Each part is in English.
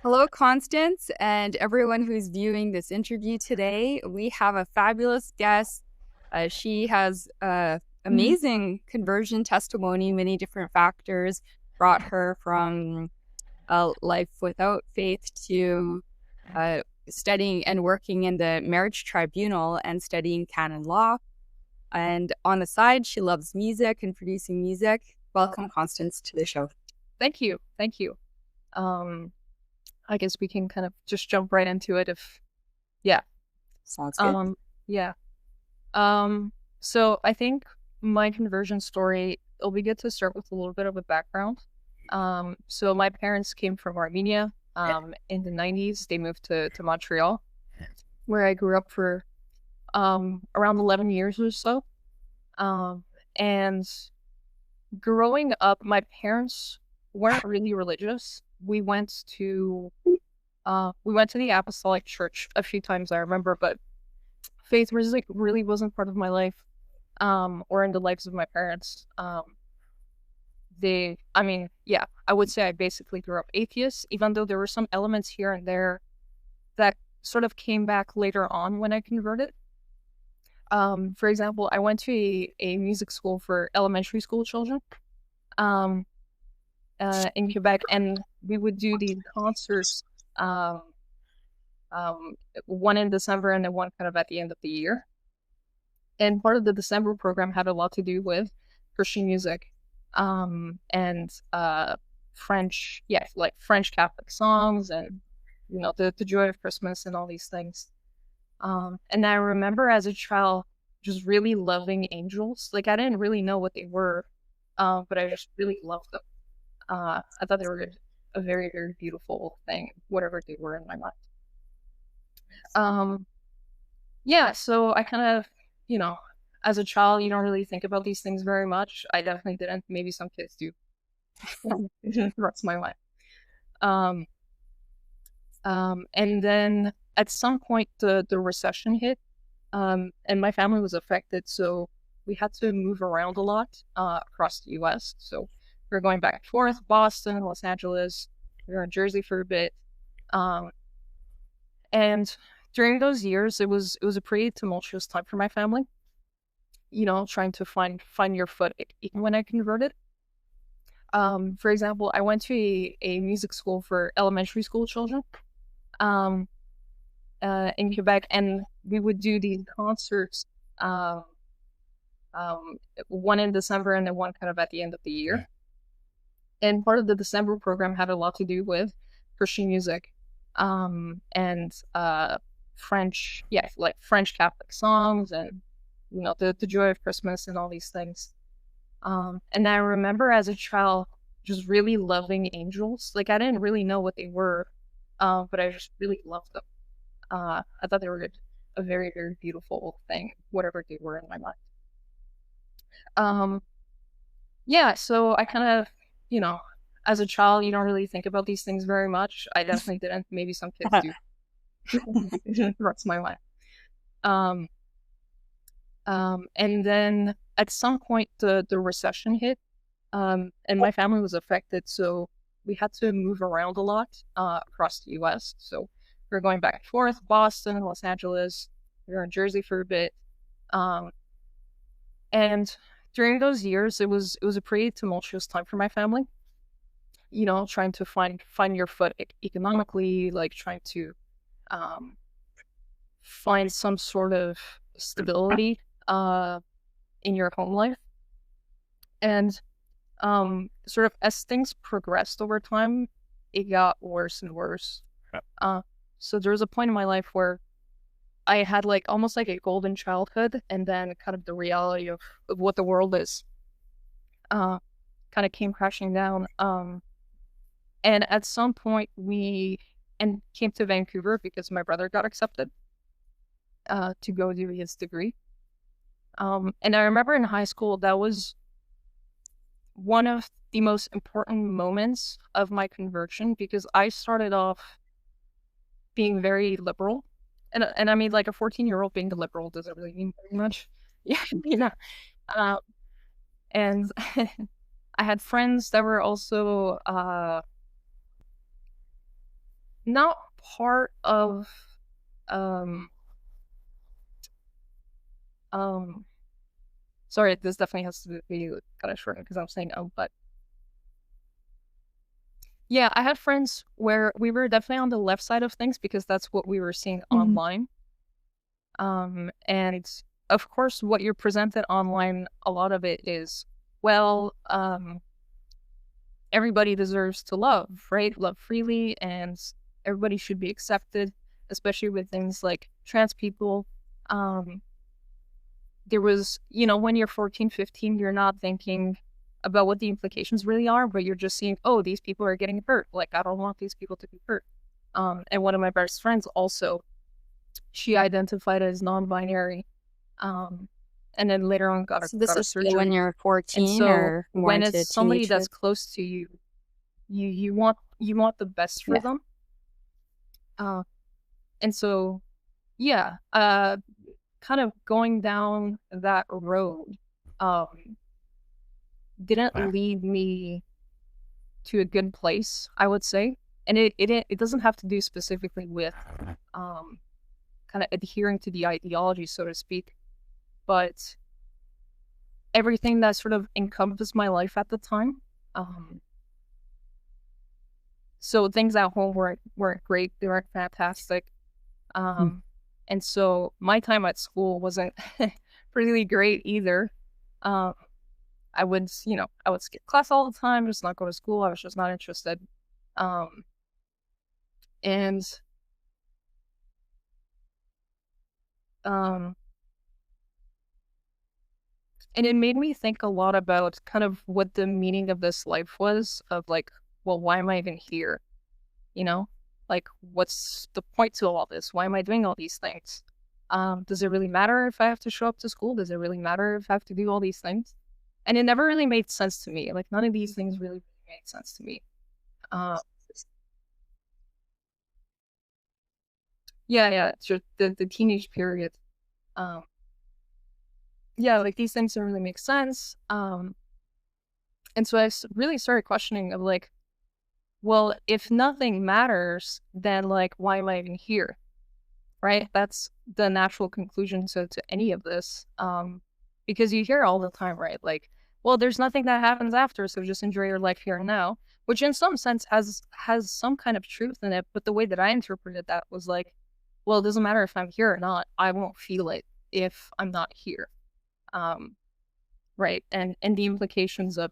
Hello, Constance, and everyone who's viewing this interview today. We have a fabulous guest. She has amazing conversion testimony. Many different factors brought her from a life without faith to studying and working in the marriage tribunal and studying canon law. And on the side, she loves music and producing music. Welcome, Constance, to the show. Thank you. Thank you. I guess we can kind of just jump right into it Sounds good. Yeah. So I think my conversion story, it'll be good to start with a little bit of a background. So my parents came from Armenia. In the 90s, they moved to Montreal, where I grew up for around 11 years or so. And growing up, my parents weren't really religious. We went to the Apostolic Church a few times, I remember, but faith really wasn't part of my life, or in the lives of my parents. I would say I basically grew up atheist, even though there were some elements here and there that sort of came back later on when I converted. For example, I went to a music school for elementary school children in Quebec, and we would do these concerts, one in December and then one kind of at the end of the year. And part of the December program had a lot to do with Christian music, and French, like French Catholic songs, and the joy of Christmas and all these things. And I remember as a child just really loving angels. Like, I didn't really know what they were, but I just really loved them. I thought they were a very, very beautiful thing, whatever they were in my mind. So I kind of, as a child, you don't really think about these things very much. I definitely didn't. Maybe some kids do. That's my life. And then at some point, the recession hit, and my family was affected, so we had to move around a lot across the U.S. So we were going back and forth, Boston, Los Angeles. We were in Jersey for a bit, and during those years, it was a pretty tumultuous time for my family. Trying to find your foot even when I converted. For example, I went to a music school for elementary school children in Quebec, and we would do these concerts, one in December and then one kind of at the end of the year. And part of the December program had a lot to do with Christian music, and French, like French Catholic songs, and the joy of Christmas and all these things. And I remember as a child just really loving angels. Like, I didn't really know what they were, but I just really loved them. I thought they were a very, very beautiful thing, whatever they were in my mind. So I kind of, as a child, you don't really think about these things very much. I definitely didn't. Maybe some kids do. That's my life. And then at some point, the recession hit, and my family was affected, so we had to move around a lot across the U.S. So we were going back and forth, Boston, Los Angeles. We were in Jersey for a bit, and during those years, it was a pretty tumultuous time for my family. Trying to find your foot economically, like trying to find some sort of stability in your home life. And sort of as things progressed over time, it got worse and worse. So there was a point in my life where I had almost like a golden childhood, and then kind of the reality of what the world is kind of came crashing down. And at some point we came to Vancouver because my brother got accepted to go do his degree. And I remember in high school, that was one of the most important moments of my conversion, because I started off being very liberal. And I mean, like, a 14-year-old being liberal doesn't really mean very much. Yeah, and I had friends that were also not part of um sorry, this definitely has to be kind of short because I'm saying but yeah, I had friends where we were definitely on the left side of things because that's what we were seeing online. And of course, what you're presented online, a lot of it is, well, everybody deserves to love, right? Love freely, and everybody should be accepted, especially with things like trans people. There was, when you're 14, 15, you're not thinking about what the implications really are, but you're just seeing, oh, these people are getting hurt. Like, I don't want these people to be hurt. And one of my best friends also, she identified as non-binary. And then later on got So this a is surgery. when you're 14 and so or more when into it's somebody teenagehood? that's close to you, you want the best for them. And so, yeah, kind of going down that road, didn't lead me to a good place, I would say. And it doesn't have to do specifically with kind of adhering to the ideology, so to speak, but everything that sort of encompassed my life at the time. So things at home weren't great. They weren't fantastic. And so my time at school wasn't really great either. I would skip class all the time, just not go to school. I was just not interested. And it made me think a lot about kind of what the meaning of this life was, of like, well, why am I even here? Like, what's the point to all this? Why am I doing all these things? Does it really matter if I have to show up to school? Does it really matter if I have to do all these things? And it never really made sense to me. Like, none of these things really made sense to me. Yeah, it's just the teenage period. Yeah, like, these things don't really make sense. And so I really started questioning of like, well, if nothing matters, then like, why am I even here? Right? That's the natural conclusion to any of this. Because you hear all the time, right? Like, well, there's nothing that happens after, so just enjoy your life here and now, which in some sense has some kind of truth in it. But the way that I interpreted that was like, well, it doesn't matter if I'm here or not. I won't feel it if I'm not here. Right. And the implications of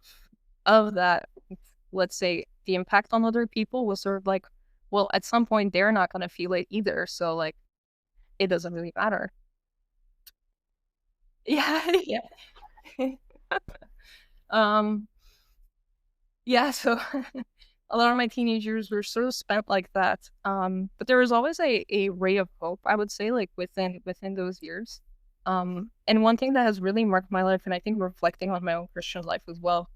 that, let's say the impact on other people was sort of like, well, at some point they're not going to feel it either. So like, it doesn't really matter. Yeah. Yeah. So a lot of my teenage years were sort of spent like that. But there was always a ray of hope, I would say, like within those years. And one thing that has really marked my life, and I think reflecting on my own Christian life as well,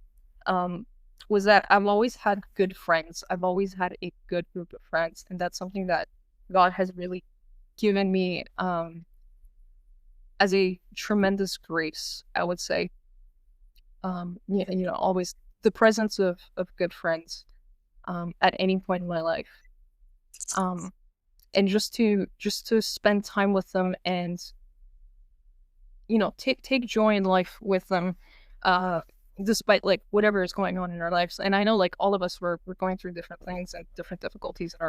was that I've always had good friends. I've always had a good group of friends, and that's something that God has really given me as a tremendous grace, I would say. Always the presence of good friends at any point in my life. And just to spend time with them and take joy in life with them, despite like whatever is going on in our lives. And I know like all of us we're going through different things and different difficulties in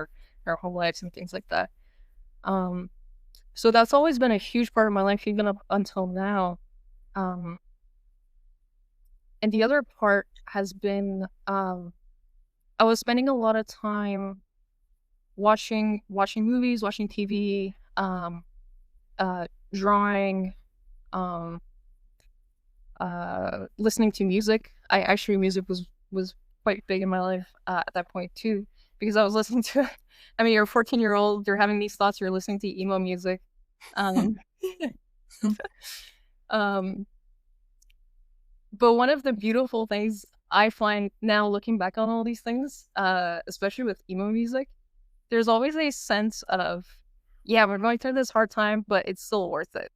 our whole lives and things like that. So that's always been a huge part of my life, even up until now. And the other part has been, I was spending a lot of time watching movies, watching TV, drawing, listening to music. Music was quite big in my life at that point too, because I was listening to, I mean, you're a 14-year-old, you're having these thoughts, you're listening to emo music. But one of the beautiful things I find now, looking back on all these things, especially with emo music, there's always a sense of, yeah, we're going through this hard time, but it's still worth it.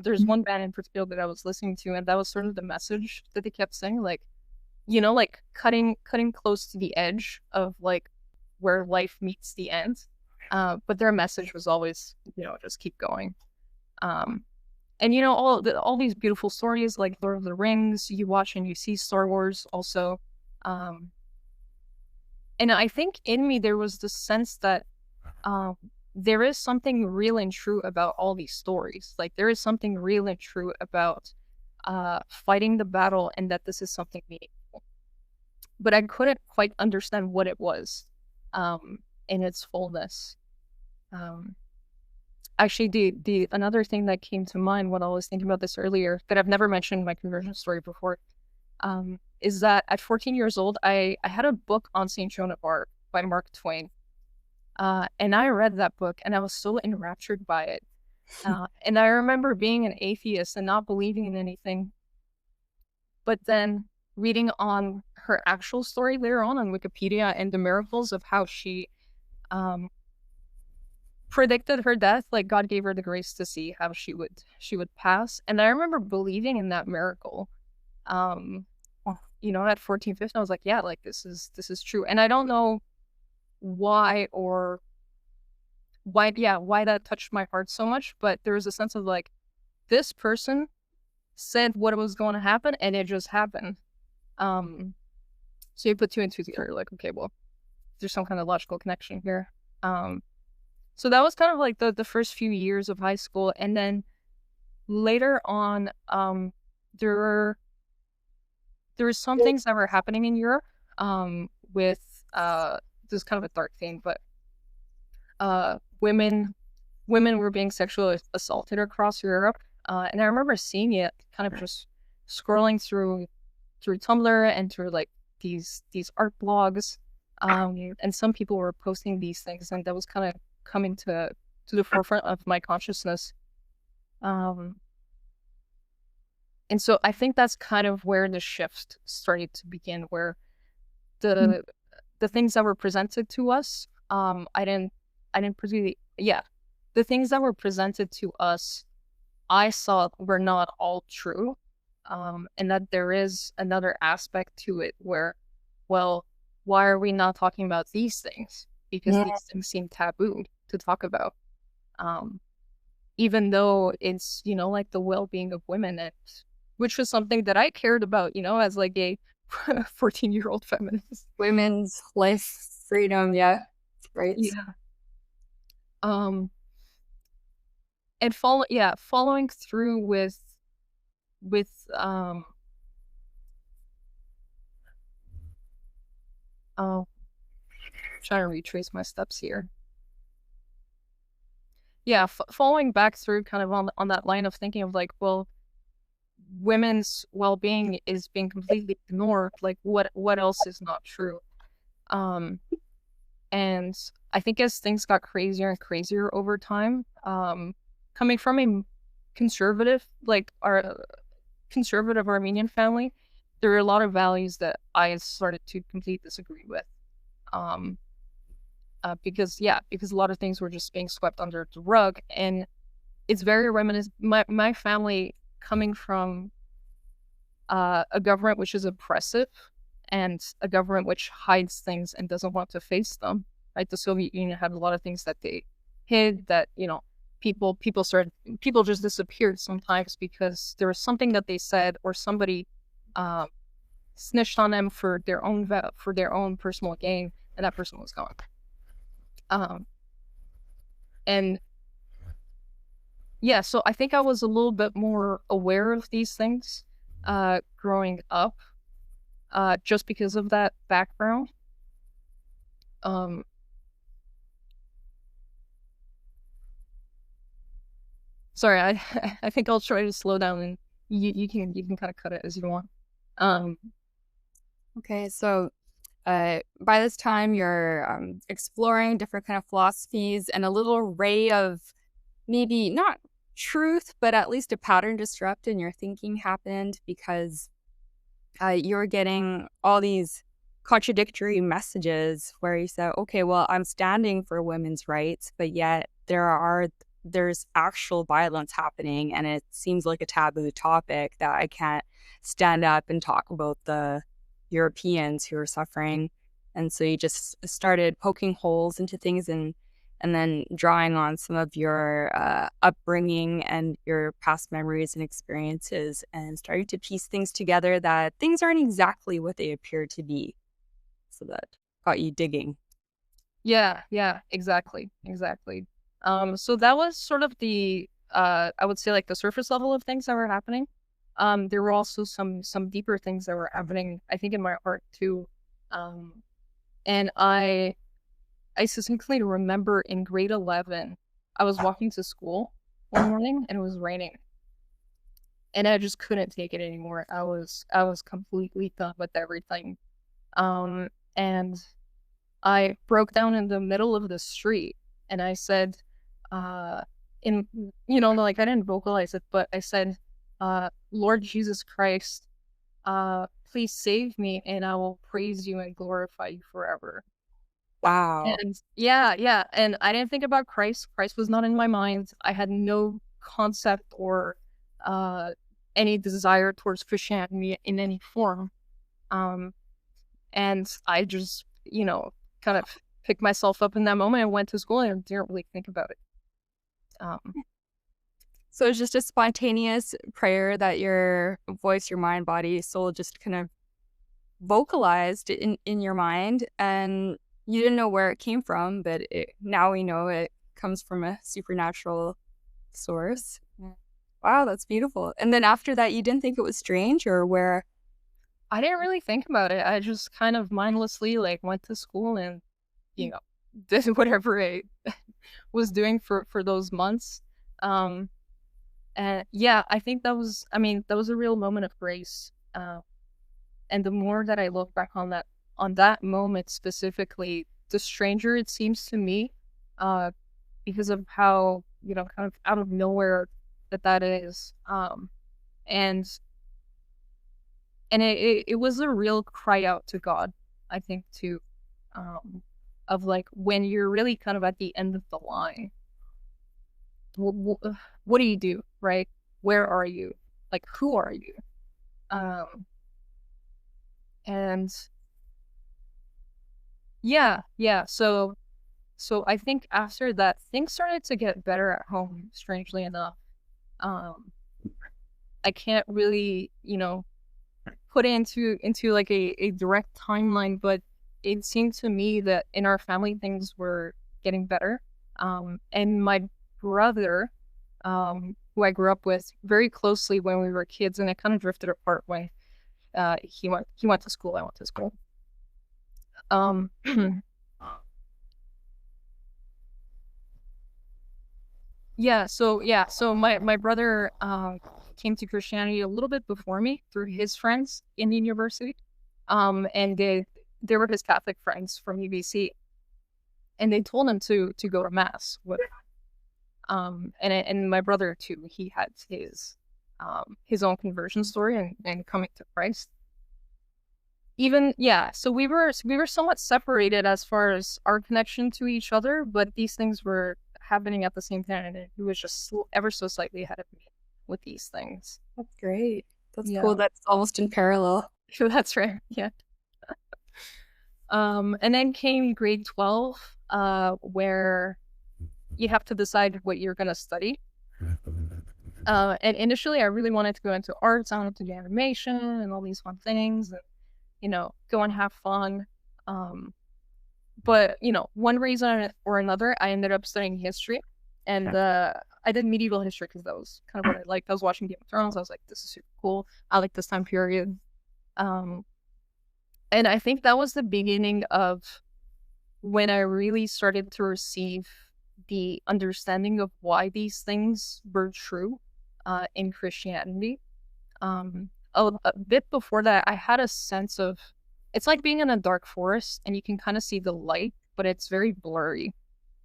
There's one band in particular that I was listening to, and that was sort of the message that they kept saying, like, like cutting close to the edge of like where life meets the end. But their message was always, just keep going. And all these beautiful stories like Lord of the Rings, you watch and you see Star Wars also. And I think in me there was this sense that there is something real and true about all these stories. Like there is something real and true about fighting the battle, and that this is something meaningful. But I couldn't quite understand what it was in its fullness. Actually, the another thing that came to mind when I was thinking about this earlier, that I've never mentioned in my conversion story before, is that at 14 years old, I had a book on Saint Joan of Arc by Mark Twain. And I read that book and I was so enraptured by it. And I remember being an atheist and not believing in anything. But then reading on her actual story later on Wikipedia, and the miracles of how she predicted her death, like God gave her the grace to see how she would pass. And I remember believing in that miracle. At 14, 15, I was like, yeah, like this is true. And I don't know why that touched my heart so much, but there was a sense of like, this person said what was going to happen and it just happened. So you put two and two together, like, okay, well, there's some kind of logical connection here. So that was kind of like the first few years of high school. And then later on, there were some things that were happening in Europe with this is kind of a dark thing, but women were being sexually assaulted across Europe. And I remember seeing it kind of just scrolling through Tumblr and through like these art blogs. And some people were posting these things, and that was kind of coming to the forefront of my consciousness. And so I think that's kind of where the shift started to begin, where the things that were presented to us, the things that were presented to us, I saw were not all true. And that there is another aspect to it where, well, why are we not talking about these things? Because these things seem taboo to talk about. Even though it's, like the well-being of women, which was something that I cared about, as like a 14-year-old feminist. Women's life, freedom, yeah. Right. Yeah. And following through with trying to retrace my steps here. Yeah, following back through kind of on that line of thinking of like, well, women's well-being is being completely ignored. Like, what else is not true? And I think as things got crazier and crazier over time, coming from a conservative Armenian family, there were a lot of values that I started to completely disagree with. Because a lot of things were just being swept under the rug, and it's very reminiscent. My family coming from a government which is oppressive, and a government which hides things and doesn't want to face them. Right, the Soviet Union had a lot of things that they hid. That people just disappeared sometimes because there was something that they said, or somebody snitched on them for their own personal gain, and that person was gone. And yeah, so I think I was a little bit more aware of these things growing up, just because of that background. Sorry, I think I'll try to slow down, and you can kind of cut it as you want. Okay, so by this time you're exploring different kind of philosophies, and a little ray of maybe not truth, but at least a pattern disrupt in your thinking happened, because you're getting all these contradictory messages where you say, okay, well, I'm standing for women's rights, but yet there's actual violence happening, and it seems like a taboo topic that I can't stand up and talk about the Europeans who are suffering. And so you just started poking holes into things and then drawing on some of your upbringing and your past memories and experiences and starting to piece things together that things aren't exactly what they appear to be. So that got you digging. Yeah, exactly. So that was sort of the I would say like the surface level of things that were happening. There were also some deeper things that were happening, I think, in my heart too. And I succinctly remember in grade 11, I was walking to school one morning and it was raining. And I just couldn't take it anymore. I was completely done with everything. And I broke down in the middle of the street and I said, in, like I didn't vocalize it, but I said, Lord Jesus Christ, please save me and I will praise you and glorify you forever. Wow. And yeah. And I didn't think about Christ. Christ was not in my mind. I had no concept or any desire towards Christianity in any form. And I just, kind of picked myself up in that moment and went to school and didn't really think about it. So it's just a spontaneous prayer that your voice, your mind, body, soul just kind of vocalized in your mind, and you didn't know where it came from, but now we know it comes from a supernatural source. Wow, that's beautiful. And then after that, you didn't think it was strange, or where? I didn't really think about it. I just kind of mindlessly like went to school and, did whatever I was doing for those months. And yeah, I think that was a real moment of grace. And the more that I look back on that moment specifically, the stranger it seems to me, because of how, kind of out of nowhere that is. And it was a real cry out to God, I think, too, of like when you're really kind of at the end of the line. What do you do, right? Where are you? Like, who are you? And yeah. So I think after that, things started to get better at home, strangely enough. I can't really, put it into like a direct timeline, but it seemed to me that in our family things were getting better. And my brother, who I grew up with very closely when we were kids, and it kind of drifted apart when he went to school, I went to school. So my brother came to Christianity a little bit before me through his friends in the university. And they were his Catholic friends from UBC, and they told him to go to mass with. And my brother too, he had his own conversion story and coming to Christ. So we were somewhat separated as far as our connection to each other, but these things were happening at the same time, and he was just ever so slightly ahead of me with these things. That's great. That's cool. That's almost in parallel. That's right. Yeah. And then came grade 12, where you have to decide what you're gonna study. And initially, I really wanted to go into arts. I wanted to do animation and all these fun things, and go and have fun. But one reason or another, I ended up studying history, and I did medieval history because that was kind of what I liked. I was watching Game of Thrones. I was like, this is super cool. I like this time period. And I think that was the beginning of when I really started to receive the understanding of why these things were true in Christianity. A bit before that, I had a sense of, it's like being in a dark forest and you can kind of see the light, but it's very blurry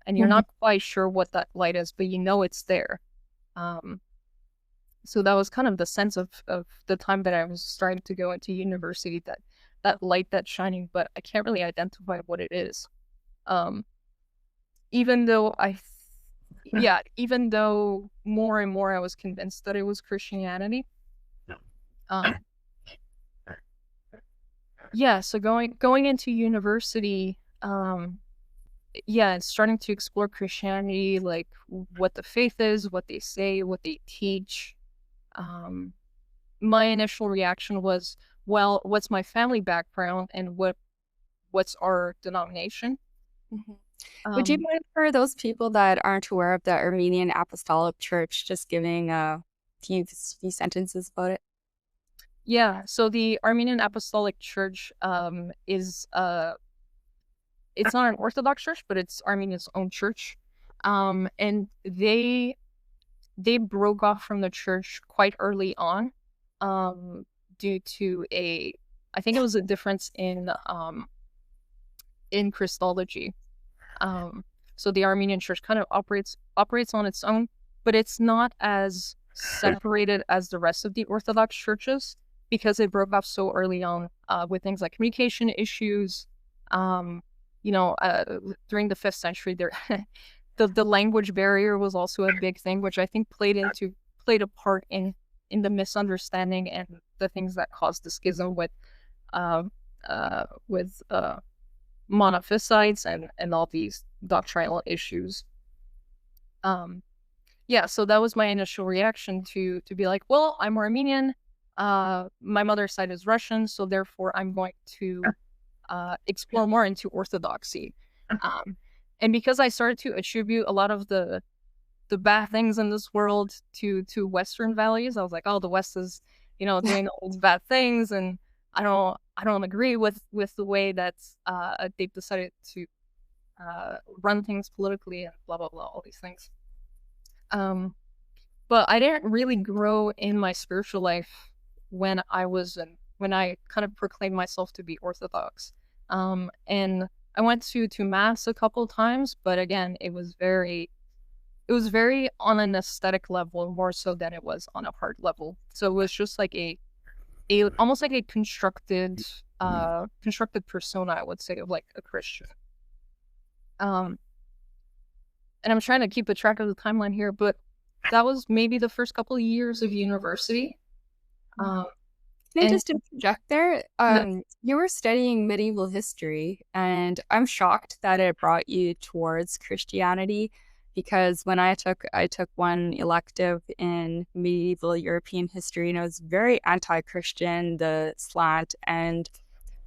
and you're not quite sure what that light is, but it's there. So that was kind of the sense of the time that I was starting to go into university, that light that's shining, but I can't really identify what it is. Even though even though more and more I was convinced that it was Christianity. Yeah, so going into university, yeah, starting to explore Christianity, like what the faith is, what they say, what they teach. Um, my initial reaction was, well, what's my family background and what's our denomination? Mhm. Would you Um, mind, for those people that aren't aware of the Armenian Apostolic Church, just giving a few sentences about it? yeah, so the Armenian Apostolic Church is it's not an Orthodox church, but it's Armenia's own church. And they broke off from the church quite early on, due to I think it was a difference in Christology. Um, so the Armenian church kind of operates on its own, but it's not as separated as the rest of the Orthodox churches because it broke off so early on, with things like communication issues. Um, during the 5th century, there the language barrier was also a big thing, which I think played a part in the misunderstanding and the things that caused the schism um with monophysites and all these doctrinal issues. Um, yeah, so that was my initial reaction to be like, well, I'm Armenian. My mother's side is Russian, so therefore I'm going to explore more into Orthodoxy. Um, and because I started to attribute a lot of the bad things in this world to Western values, I was like, oh, the West is, doing all these bad things, and I don't agree with the way that they've decided to run things politically and blah blah blah, all these things. Um, but I didn't really grow in my spiritual life when I kind of proclaimed myself to be Orthodox. And I went to mass a couple times, but again, it was very on an aesthetic level more so than it was on a heart level. So it was just like a almost like a constructed persona, I would say, of like a Christian. Um, and I'm trying to keep a track of the timeline here, but that was maybe the first couple of years of university. Um, Can I and just interject there? You were studying medieval history, and I'm shocked that it brought you towards Christianity, because when I took one elective in medieval European history, and it was very anti-Christian, the slant, and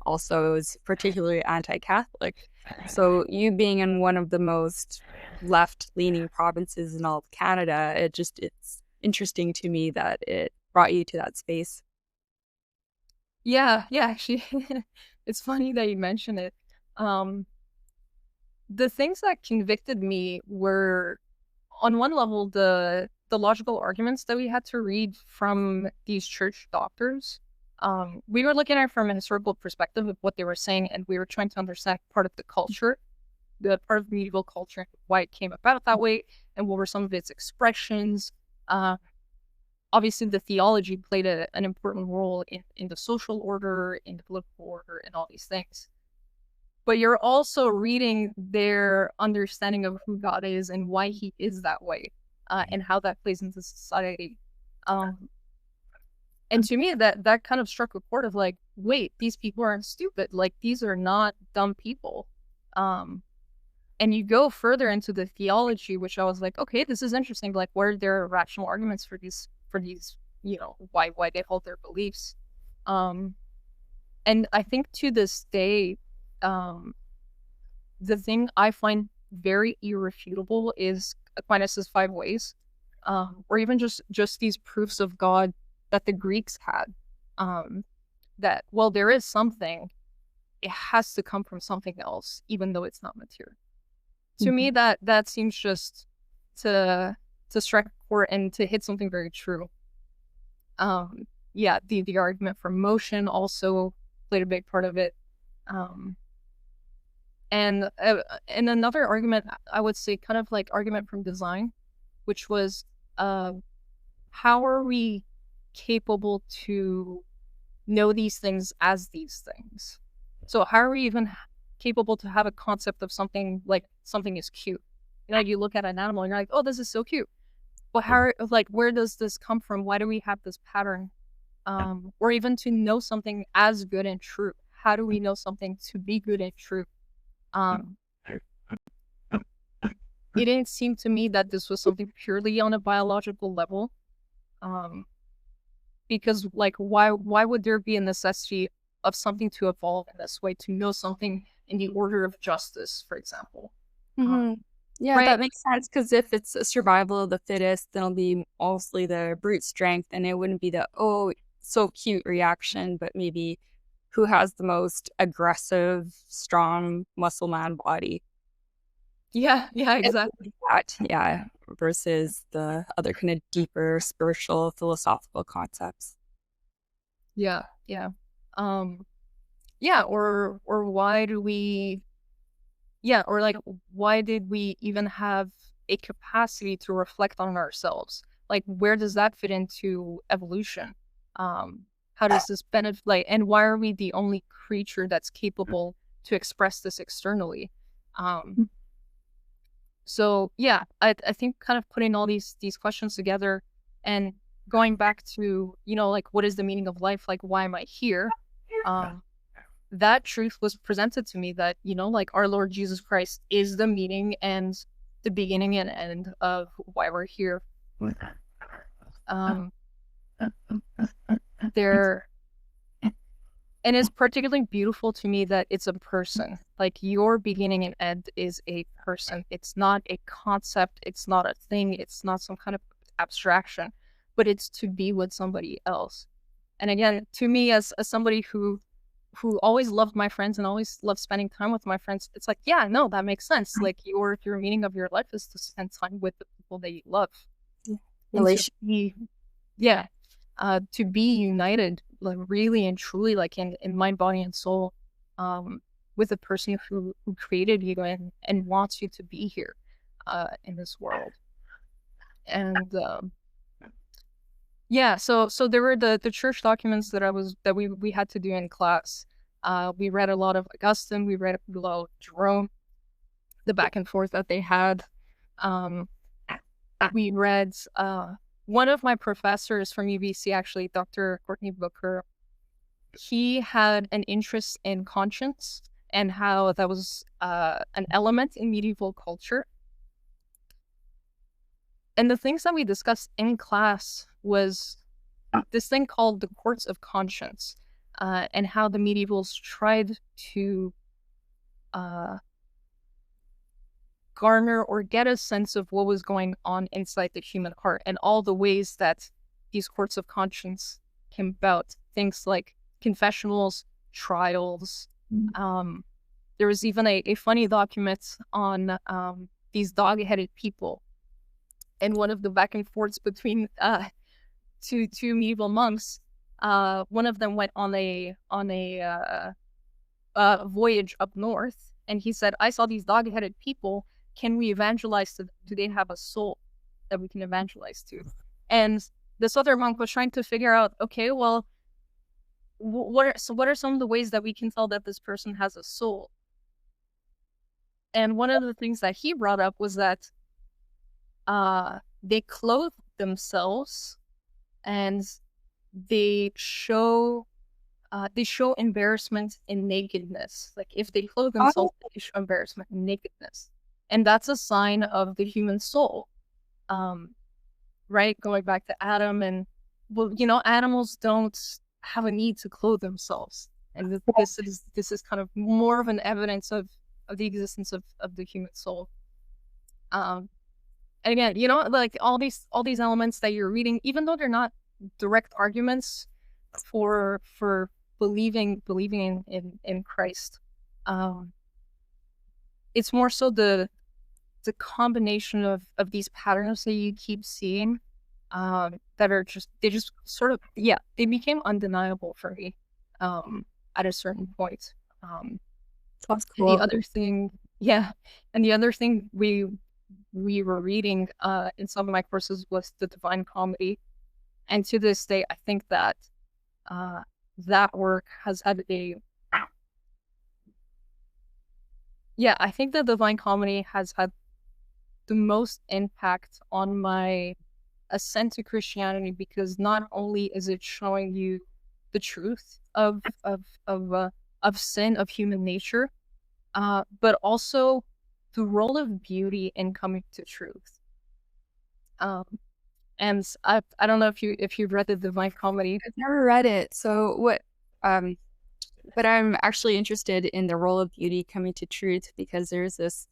also it was particularly anti-Catholic. So you being in one of the most left-leaning provinces in all of Canada, it's interesting to me that it brought you to that space. yeah, yeah, actually, it's funny that you mention it. Um, the things that convicted me were, on one level, the logical arguments that we had to read from these church doctors. We were looking at it from a historical perspective of what they were saying, and we were trying to understand part of the culture, the part of medieval culture, why it came about that way, and what were some of its expressions. Uh, Obviously, the theology played an important role in the social order, in the political order, and all these things. But you're also reading their understanding of who God is and why he is that way, and how that plays into society. Um, and to me, that kind of struck a chord of like, wait, these people aren't stupid. Like, these are not dumb people. Um, and you go further into the theology, which I was like, okay, this is interesting. Like, what are their rational arguments for these, why they hold their beliefs? Um, and I think to this day, um, the thing I find very irrefutable is Aquinas' 5 ways, or even just these proofs of God that the Greeks had. Um, that, well, there is something; it has to come from something else, even though it's not material. To me, that seems just to strike a chord and to hit something very true. Yeah, the argument for motion also played a big part of it. Um, and another argument, I would say, kind of like argument from design, which was, how are we capable to know these things as these things? So how are we even capable to have a concept of something like something is cute? You look at an animal and you're like, oh, this is so cute. But where does this come from? Why do we have this pattern? Or even to know something as good and true. how do we know something to be good and true? It didn't seem to me that this was something purely on a biological level. Because like, why would there be a necessity of something to evolve in this way, to know something in the order of justice, for example? Yeah, Right. that makes sense, because if it's a survival of the fittest, then it'll be mostly the brute strength, and it wouldn't be the, oh, so cute reaction, but maybe who has the most aggressive, strong, muscle man body. Yeah, exactly. That, yeah, versus the other kind of deeper spiritual, philosophical concepts. Yeah. Yeah, or why do we, yeah, or like, why did we even have a capacity to reflect on ourselves? Like, where does that fit into evolution? How does this benefit, like, and why are we the only creature that's capable to express this externally? So yeah, I think kind of putting all these questions together and going back to, like, what is the meaning of life? Like, why am I here? That truth was presented to me, that, like, our Lord Jesus Christ is the meaning and the beginning and end of why we're here. There, and it's particularly beautiful to me that it's a person. Like, your beginning and end is a person. It's not a concept. It's not a thing. It's not some kind of abstraction, but it's to be with somebody else. And again, to me, as somebody who always loved my friends and always loved spending time with my friends, it's like, yeah, no, that makes sense. Like, your meaning of your life is to spend time with the people that you love. And to be united, like, really and truly, like, in mind, body, and soul, with the person who created you and wants you to be here, in this world. And yeah, so there were the church documents that we had to do in class. We read a lot of Augustine, we read a lot of Jerome, the back and forth that they had. We read one of my professors from UBC, actually, Dr. Courtney Booker. He had an interest in conscience and how that was an element in medieval culture. And the things that we discussed in class was this thing called the courts of conscience, and how the medievals tried to garner or get a sense of what was going on inside the human heart, and all the ways that these courts of conscience came about. Things like confessionals, trials. There was even a funny document on these dog-headed people. And one of the back and forths between two medieval monks, one of them went on a voyage up north, and he said, "I saw these dog-headed people. Can we evangelize to them? Do they have a soul that we can evangelize to?" And this other monk was trying to figure out, okay, well, what are some of the ways that we can tell that this person has a soul? And one of the things that he brought up was that they clothe themselves, and they show embarrassment in nakedness. Like, if they clothe themselves, they show embarrassment in nakedness, and that's a sign of the human soul. Right, going back to Adam, and well, animals don't have a need to clothe themselves, and this is kind of more of an evidence of the existence of the human soul. And again, like, all these elements that you're reading, even though they're not direct arguments for believing in Christ, it's more so the combination of these patterns that you keep seeing, that are they just sort of, they became undeniable for me at a certain point. That's cool. The other thing, the other thing we were reading in some of my courses was the Divine Comedy, and to this day, I think that that work has had I think the Divine Comedy has had the most impact on my ascent to Christianity, because not only is it showing you the truth of sin, of human nature, but also the role of beauty in coming to truth. And I don't know if you've read the Divine Comedy. I've never read it. So what, but I'm actually interested in the role of beauty coming to truth, because there's this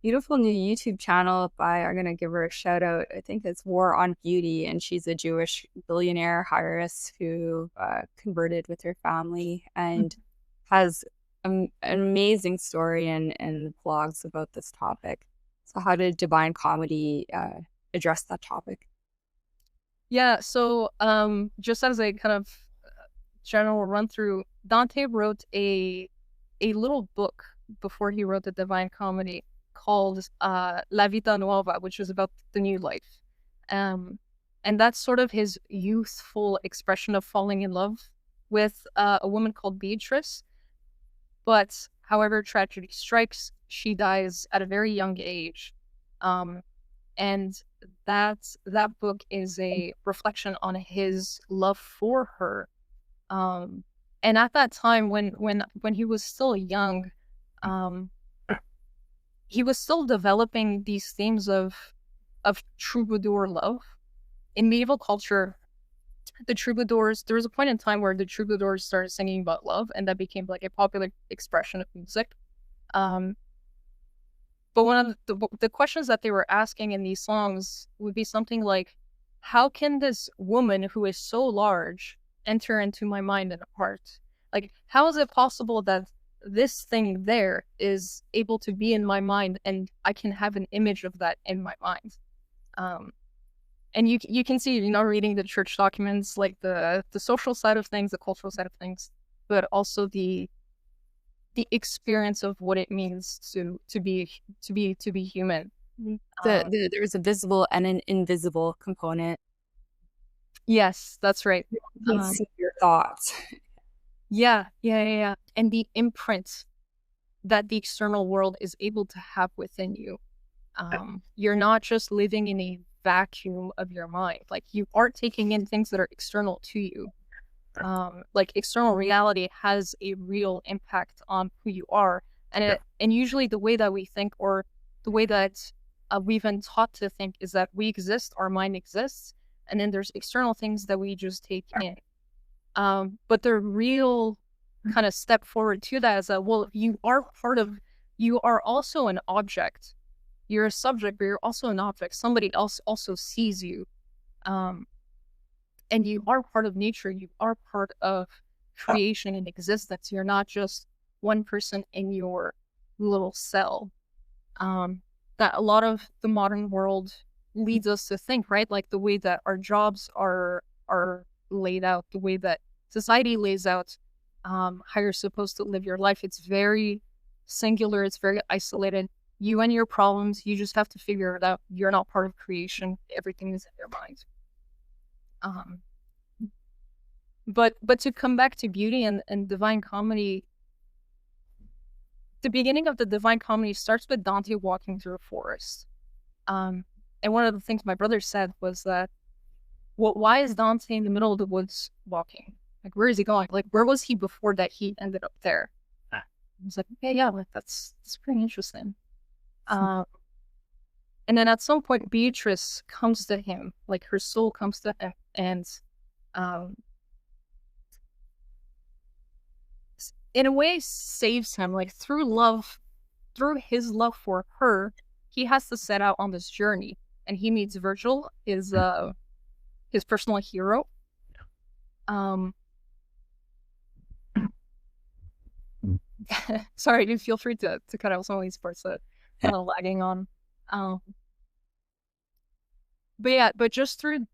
beautiful new YouTube channel by, I'm going to give her a shout out, I think it's War on Beauty, and she's a Jewish billionaire heiress who converted with her family and has an amazing story and blogs about this topic. So how did Divine Comedy address that topic? Yeah, so just as a kind of general run through, Dante wrote a little book before he wrote the Divine Comedy called La Vita Nuova, which was about the new life. And that's sort of his youthful expression of falling in love with a woman called Beatrice. But however, tragedy strikes, she dies at a very young age. And that book is a reflection on his love for her. And at that time, when he was still young, he was still developing these themes of troubadour love. In medieval culture, the troubadours, there was a point in time where the troubadours started singing about love, and that became like a popular expression of music. But one of the questions that they were asking in these songs would be something like, how can this woman who is so large enter into my mind and heart? Like, how is it possible that this thing there is able to be in my mind and I can have an image of that in my mind? And you can see, reading the church documents, like the social side of things, the cultural side of things, but also the experience of what it means to be human. There's a visible and an invisible component. Yes, that's right. You can see your thoughts. Yeah. And the imprint that the external world is able to have within you. You're not just living in a vacuum of your mind. Like, you are taking in things that are external to you. Like, external reality has a real impact on who you are, and usually the way that we think, or the way that we've been taught to think, is that we exist, our mind exists, and then there's external things that we just take in. But the real kind of step forward to that is that, well, you are also an object. You're a subject, but you're also an object. Somebody else also sees you. And you are part of nature. You are part of creation and existence. You're not just one person in your little cell. That a lot of the modern world leads us to think, right? Like, the way that our jobs are laid out, the way that society lays out how you're supposed to live your life. It's very singular. It's very isolated. You and your problems, you just have to figure it out. You're not part of creation. Everything is in your mind. But to come back to beauty and Divine Comedy, the beginning of the Divine Comedy starts with Dante walking through a forest. And one of the things my brother said was that, why is Dante in the middle of the woods walking? Like, where is he going? Like, where was he before that he ended up there? I was like, okay, yeah, like, that's pretty interesting. And then at some point, Beatrice comes to him, like, her soul comes to him, and in a way saves him. Like, through his love for her, he has to set out on this journey, and he meets Virgil, his personal hero. Sorry, dude, feel free to cut out some of these parts that kind of lagging on. But just through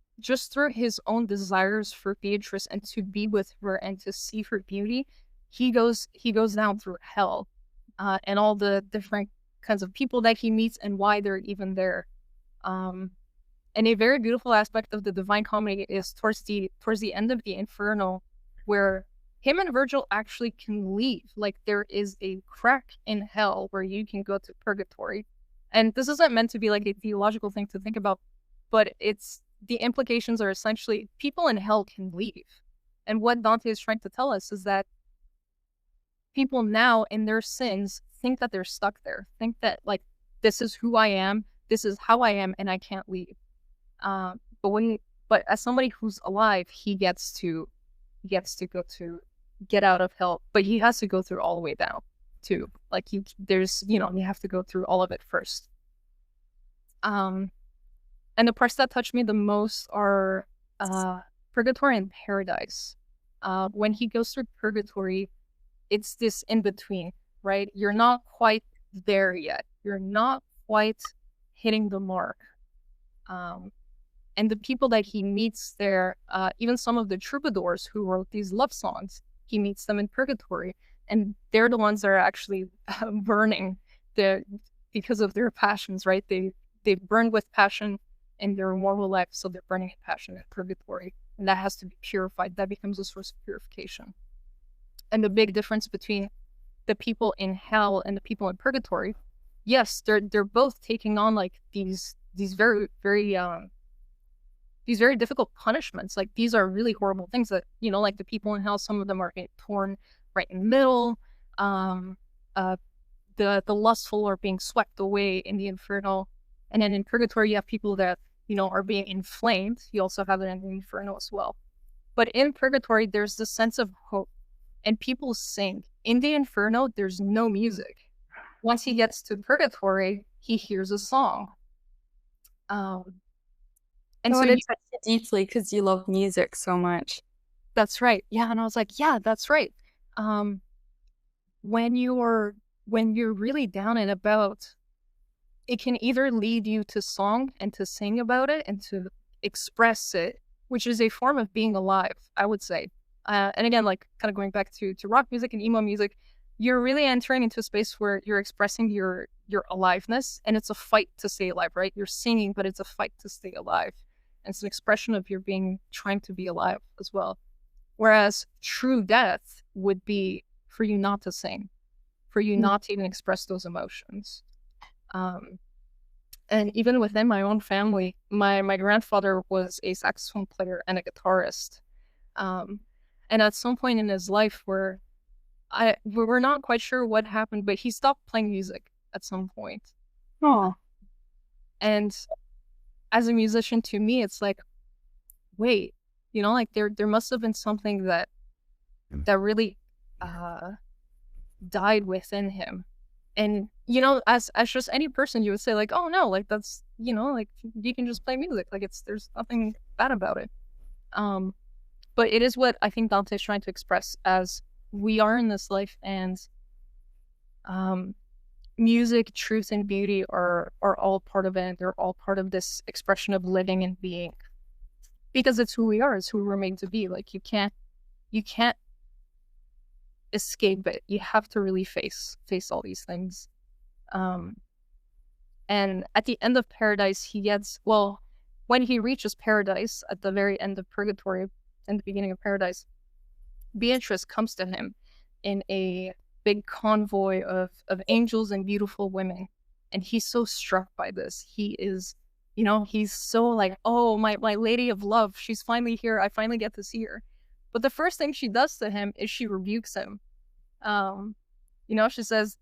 his own desires for Beatrice and to be with her and to see her beauty, he goes down through hell, and all the different kinds of people that he meets and why they're even there. And a very beautiful aspect of the Divine Comedy is towards the end of the Inferno, where him and Virgil actually can leave. Like, there is a crack in hell where you can go to purgatory. And this isn't meant to be like a theological thing to think about, but the implications are essentially people in hell can leave. And what Dante is trying to tell us is that people now in their sins think that they're stuck there, think that like, this is who I am, this is how I am, and I can't leave. But as somebody who's alive, he gets to get out of hell, but he has to go through all the way down too. Like you have to go through all of it first. And the parts that touch me the most are purgatory and paradise. When he goes through purgatory, it's this in between, right? You're not quite there yet. You're not quite hitting the mark. And the people that he meets there, even some of the troubadours who wrote these love songs, he meets them in purgatory, and they're the ones that are actually burning because of their passions, right? They burn with passion in their mortal life, so they're burning in passion in purgatory, and that has to be purified. That becomes a source of purification. And the big difference between the people in hell and the people in purgatory, yes, they're both taking on like these very these very difficult punishments. Like these are really horrible things that, like the people in hell, some of them are getting torn right in the middle. The lustful are being swept away in the inferno. And then in purgatory, you have people that, are being inflamed. You also have it in the inferno as well. But in purgatory, there's this sense of hope, and people sing. In the inferno, there's no music. Once he gets to purgatory, he hears a song. And so it touched you deeply because you love music so much. That's right. Yeah, and I was like, yeah, that's right. When you're really down and about, it can either lead you to song and to sing about it and to express it, which is a form of being alive, I would say. And again, like kind of going back to rock music and emo music, you're really entering into a space where you're expressing your aliveness, and it's a fight to stay alive, right? You're singing, but it's a fight to stay alive. And it's an expression of your trying to be alive as well. Whereas true death would be for you not to sing, for you not to even express those emotions. And even within my own family, my grandfather was a saxophone player and a guitarist. And at some point in his life where we're not quite sure what happened, but he stopped playing music at some point. Oh. And as a musician, to me, it's like, wait, like there must have been something that really died within him. And, as just any person, you would say like, oh no, like that's, like you can just play music. Like there's nothing bad about it. But it is what I think Dante's trying to express as we are in this life, and music, truth, and beauty are all part of it. They're all part of this expression of living and being, because it's who we are, it's who we're made to be. Like you can't escape it. You have to really face all these things. And at the end of paradise, when he reaches paradise at the very end of purgatory and the beginning of paradise, Beatrice comes to him in a big convoy of angels and beautiful women, and he's so struck by this. He is, he's so like, oh, my lady of love, she's finally here. I finally get to see her. But the first thing she does to him is she rebukes him. She says,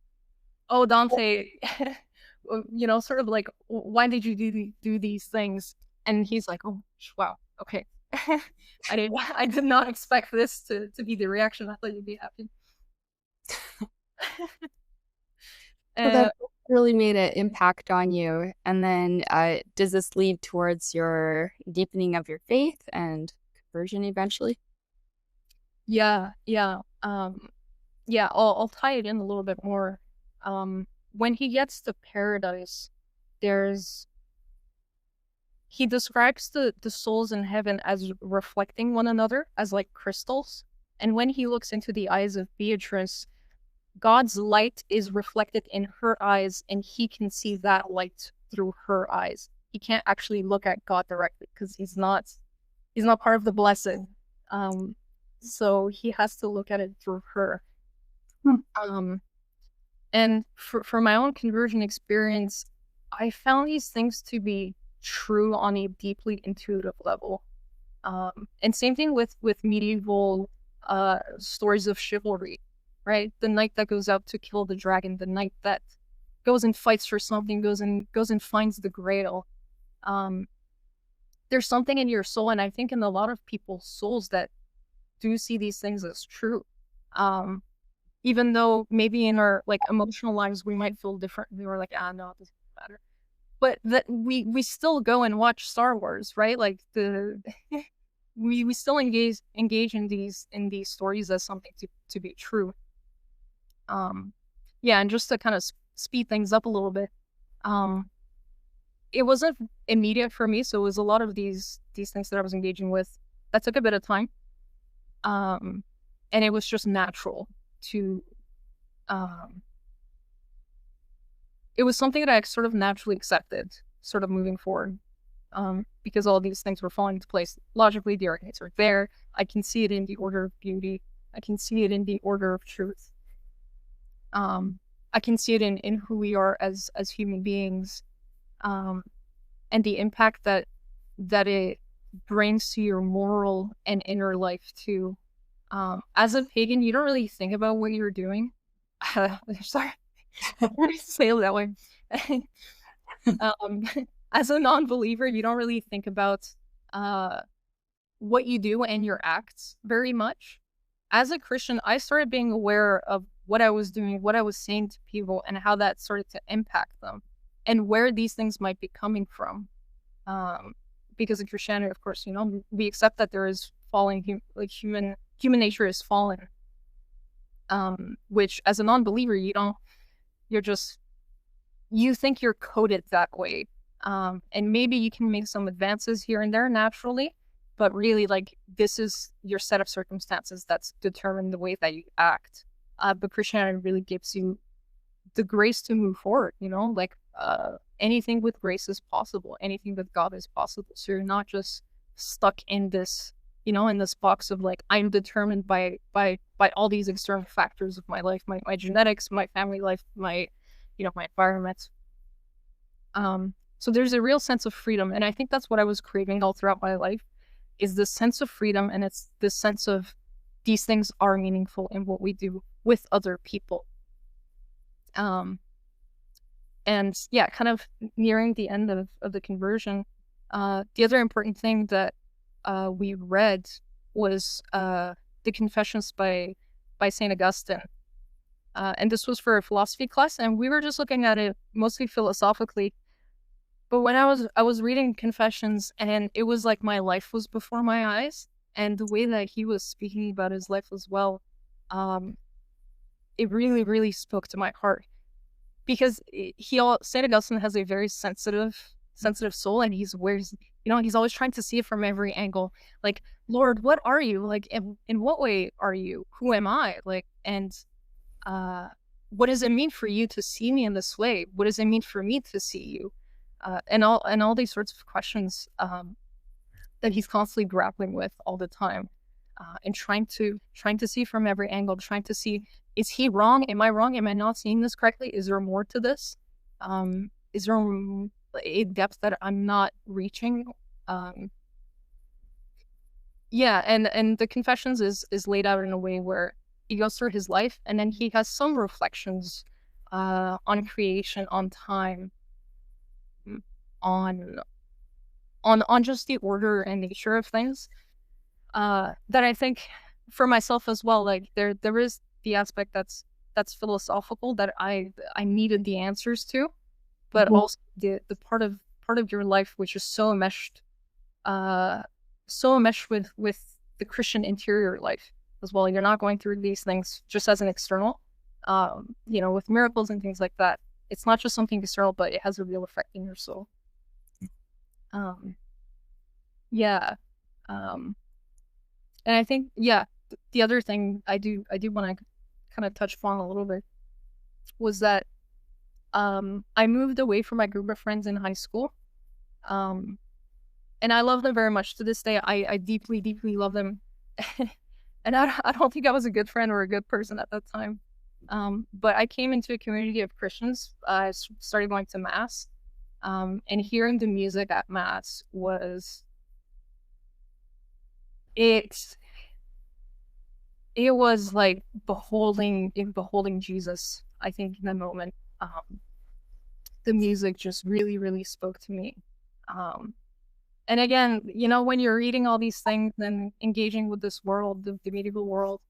"Oh, Dante, sort of like, why did you do these things?" And he's like, "Oh, wow, okay." I did not expect this to be the reaction. I thought you'd be happy. So that really made an impact on you. And then does this lead towards your deepening of your faith and conversion eventually? Yeah. I'll tie it in a little bit more. When he gets to paradise, he describes the souls in heaven as reflecting one another, as like crystals. And when he looks into the eyes of Beatrice, God's light is reflected in her eyes, and he can see that light through her eyes. He can't actually look at God directly because he's not part of the blessed. So he has to look at it through her. And for my own conversion experience, I found these things to be true on a deeply intuitive level. And same thing with medieval stories of chivalry. right? The knight that goes out to kill the dragon, the knight that goes and fights for something, goes and finds the grail. There's something in your soul, and I think in a lot of people's souls that do see these things as true. Even though maybe in our like emotional lives we might feel different. We were like, no, it doesn't matter. But that we still go and watch Star Wars, right? Like we still engage in these stories as something to be true. Yeah, and just to kind of speed things up a little bit, it wasn't immediate for me, so it was a lot of these things that I was engaging with that took a bit of time. And it was just natural to it was something that I sort of naturally accepted, sort of moving forward, because all these things were falling into place. Logically, the arguments are there. I can see it in the order of beauty. I can see it in the order of truth. I can see it in who we are as human beings, and the impact that it brings to your moral and inner life too. As a pagan, you don't really think about what you're doing. Sorry, I didn't say it that way. As a non-believer, you don't really think about what you do and your acts very much. As a Christian, I started being aware of what I was doing, what I was saying to people, and how that started to impact them, and where these things might be coming from. Because in Christianity, of course, we accept that there is falling, human nature is fallen. Which as a non-believer, you think you're coded that way. And maybe you can make some advances here and there naturally, but really, like, this is your set of circumstances that's determined the way that you act. But Christianity really gives you the grace to move forward, anything with grace is possible. Anything with God is possible. So you're not just stuck in this, in this box of like, I'm determined by all these external factors of my life, my genetics, my family life, my environment. So there's a real sense of freedom. And I think that's what I was craving all throughout my life, is this sense of freedom. And it's this sense of these things are meaningful in what we do with other people. And yeah, kind of nearing the end of the conversion, the other important thing that we read was the Confessions by St. Augustine. And this was for a philosophy class, and we were just looking at it mostly philosophically. But when I was reading Confessions, and it was like my life was before my eyes, and the way that he was speaking about his life as well, it really, really spoke to my heart. Because St. Augustine has a very sensitive soul, and he's always trying to see it from every angle. Like, Lord, what are you? Like, in what way are you? Who am I? Like, and what does it mean for you to see me in this way? What does it mean for me to see you? And all these sorts of questions that he's constantly grappling with all the time, and trying to see from every angle, trying to see, is he wrong? Am I wrong? Am I not seeing this correctly? Is there more to this? Is there a depth that I'm not reaching? Yeah, and the Confessions is laid out in a way where he goes through his life, and then he has some reflections on creation, on time, on just the order and nature of things. That I think for myself as well, like there is the aspect that's philosophical that I needed the answers to, but also the part of your life which is so enmeshed with the Christian interior life as well. You're not going through these things just as an external, with miracles and things like that. It's not just something external, but it has a real effect in your soul. Yeah. And I think, the other thing I do want to kind of touch upon a little bit was that I moved away from my group of friends in high school. And I love them very much to this day. I deeply, deeply love them. And I don't think I was a good friend or a good person at that time. But I came into a community of Christians. I started going to Mass. And hearing the music at Mass it was like beholding Jesus. I think in that moment, the music just really, really spoke to me. Um, and again, when you're reading all these things and engaging with this world, the medieval world,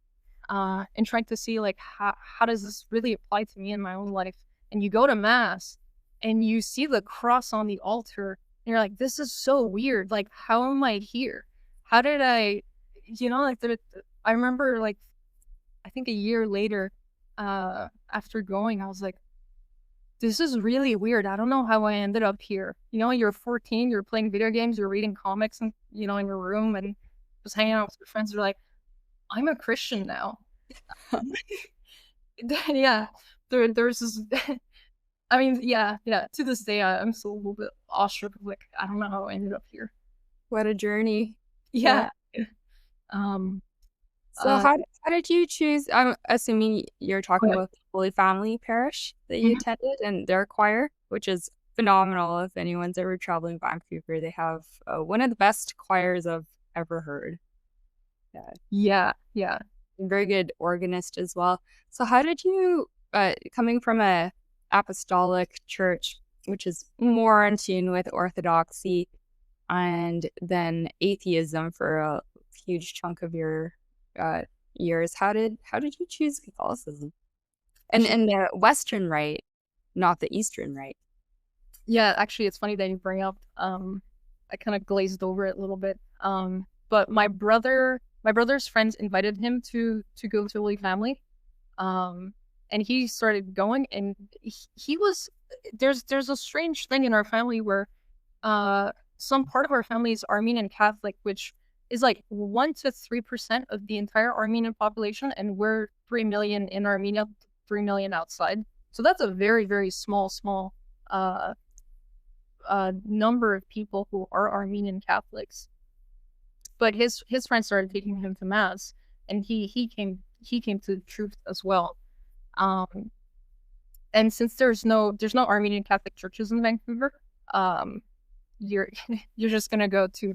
and trying to see like how does this really apply to me in my own life, and you go to mass and you see the cross on the altar, and you're like, this is so weird. Like, how am I here? How did I, like I remember like I think a year later, after going, I was like, this is really weird. I don't know how I ended up here. You're 14, you're playing video games, you're reading comics, and in your room, and just hanging out with your friends. You're like, I'm a Christian now. Yeah, there's this. I mean, yeah. To this day, I'm still a little bit awestruck. Like, I don't know how I ended up here. What a journey. Yeah. So how did you choose? I'm assuming you're talking about the Holy Family Parish that you attended and their choir, which is phenomenal. If anyone's ever traveling Vancouver, they have one of the best choirs I've ever heard. Yeah. Very good organist as well. So how did you, coming from a apostolic church, which is more in tune with orthodoxy, and then atheism for a huge chunk of your years, how did you choose Catholicism? And the Western Rite, not the Eastern Rite. Yeah, actually, it's funny that you bring up. I kind of glazed over it a little bit. But my brother's friends invited him to go to Holy Family, and he started going, and he was there's a strange thing in our family where some part of our family is Armenian Catholic, which is like 1 to 3% of the entire Armenian population, and we're 3 million in Armenia, 3 million outside. So that's a very, very small number of people who are Armenian Catholics. But his friends started taking him to mass, and he came to the truth as well. And since there's no Armenian Catholic churches in Vancouver, you're just gonna go to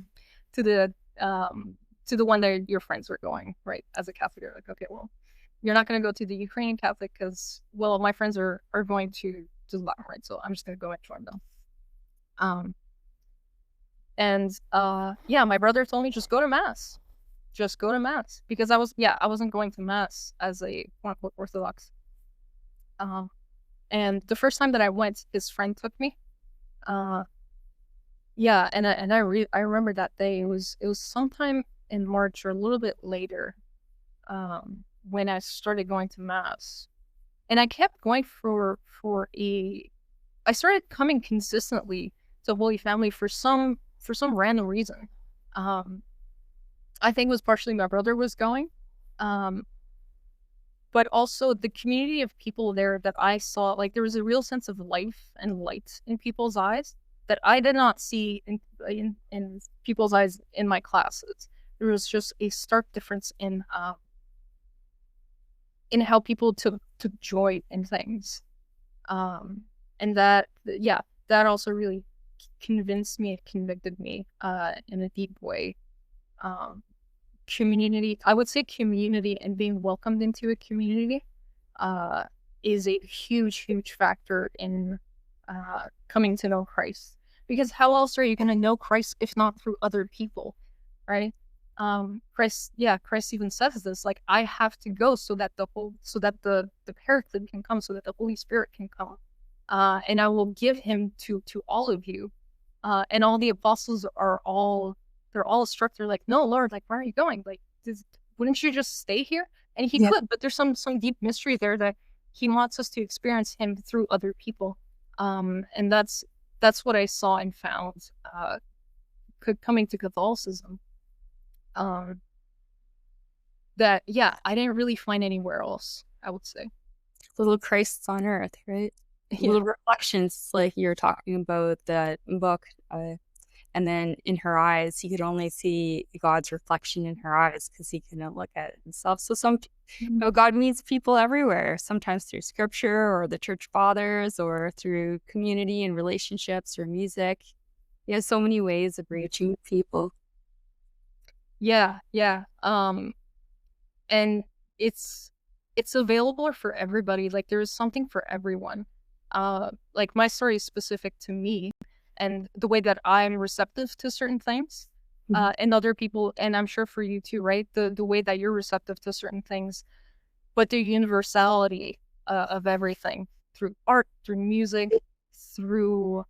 the one that your friends are going, right? As a Catholic, you're like, okay, well, you're not gonna go to the Ukrainian Catholic because, well, my friends are going to the Latin, right? So I'm just gonna go and join them. Yeah, my brother told me just go to mass, because I wasn't going to mass as a quote-unquote Orthodox. And the first time that I went, his friend took me. Yeah, and I remember that day. It was sometime in March or a little bit later, when I started going to mass, and I kept going I started coming consistently to Holy Family for some random reason. I think it was partially my brother was going, but also the community of people there that I saw. Like, there was a real sense of life and light in people's eyes that I did not see in people's eyes in my classes. There was just a stark difference in how people took joy in things, and that also really convinced me, convicted me in a deep way. Community, I would say community, and being welcomed into a community is a huge factor in coming to know Christ. Because how else are you going to know Christ if not through other people, right? Christ even says this, like, I have to go so that the Paraclete can come, so that the Holy Spirit can come, and I will give him to all of you. And all the apostles are all struck. They're like, no, Lord, like, where are you going? Like, wouldn't you just stay here? And he could, but there's some deep mystery there that he wants us to experience him through other people. And that's what I saw and found coming to Catholicism. That I didn't really find anywhere else, I would say. Little Christs on earth, right? Little reflections, like you're talking about that book, and then in her eyes, he could only see God's reflection in her eyes because he couldn't look at himself. So God meets people everywhere, sometimes through scripture or the church fathers, or through community and relationships or music. He has so many ways of reaching people. Yeah. And it's available for everybody. Like there is something for everyone. Like my story is specific to me and the way that I'm receptive to certain things, and other people, and I'm sure for you too, right? The way that you're receptive to certain things, but the universality of everything through art, through music, through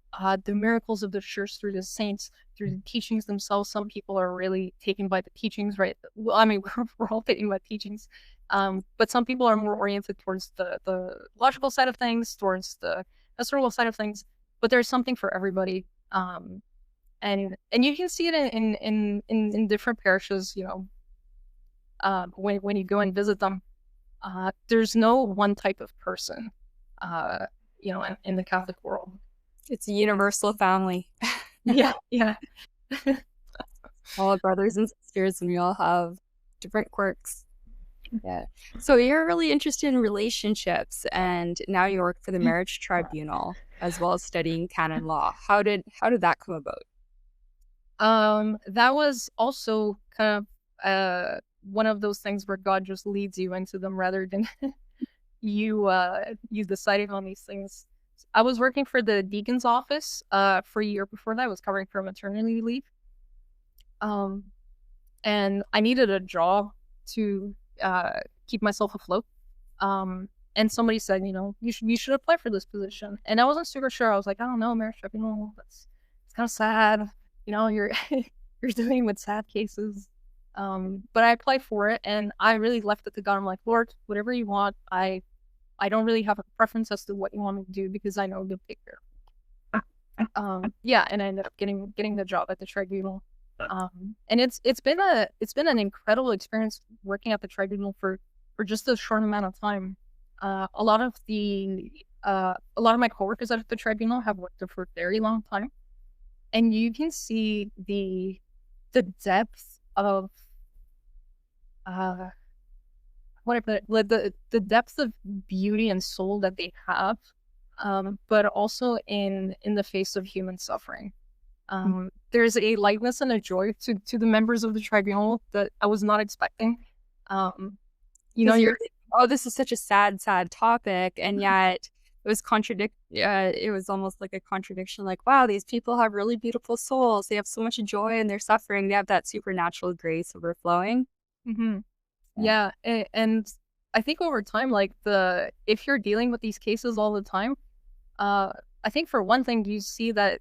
the miracles of the church, through the saints, through the teachings themselves. Some people are really taken by the teachings, right? Well, I mean, we're all taken by teachings, but some people are more oriented towards the logical side of things, towards the historical side of things. But there's something for everybody, and you can see it in different parishes. You know, when you go and visit them, there's no one type of person, you know, in the Catholic world. It's a universal family. Yeah. All brothers and sisters, and we all have different quirks. Yeah. So you're really interested in relationships, and now you work for the marriage tribunal as well as studying canon law. How did that come about? That was also kind of one of those things where God just leads you into them rather than you deciding on these things. I was working for the deacon's office for a year before that. I was covering for maternity leave. And I needed a job to keep myself afloat. And somebody said, you know, you should apply for this position. And I wasn't super sure. I was like, I don't know, marriage tribunal, it's kind of sad. You know, you're you're dealing with sad cases. But I applied for it, and I really left it to God. I'm like, Lord, whatever you want. I don't really have a preference as to what you want me to do because I know the picture. Yeah, and I ended up getting the job at the tribunal. And it's been an incredible experience working at the tribunal for just a short amount of time. A lot of my coworkers at the tribunal have worked there for a very long time, and you can see the depth of the depth of beauty and soul that they have, but also in the face of human suffering. There's a lightness and a joy to the members of the tribunal that I was not expecting. You know, this is such a sad topic, and yet it was it was almost like a contradiction, like, wow, these people have really beautiful souls. They have so much joy in their suffering. They have that supernatural grace overflowing. Yeah, and I think over time, like if you're dealing with these cases all the time, I think for one thing, you see that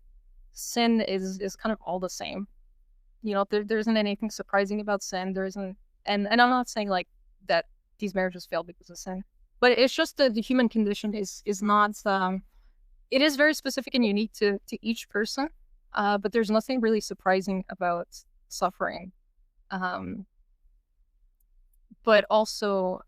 sin is kind of all the same. You know, there isn't anything surprising about sin. There isn't, and I'm not saying like that these marriages fail because of sin, but it's just that the human condition is not. It is very specific and unique to each person, but there's nothing really surprising about suffering. But also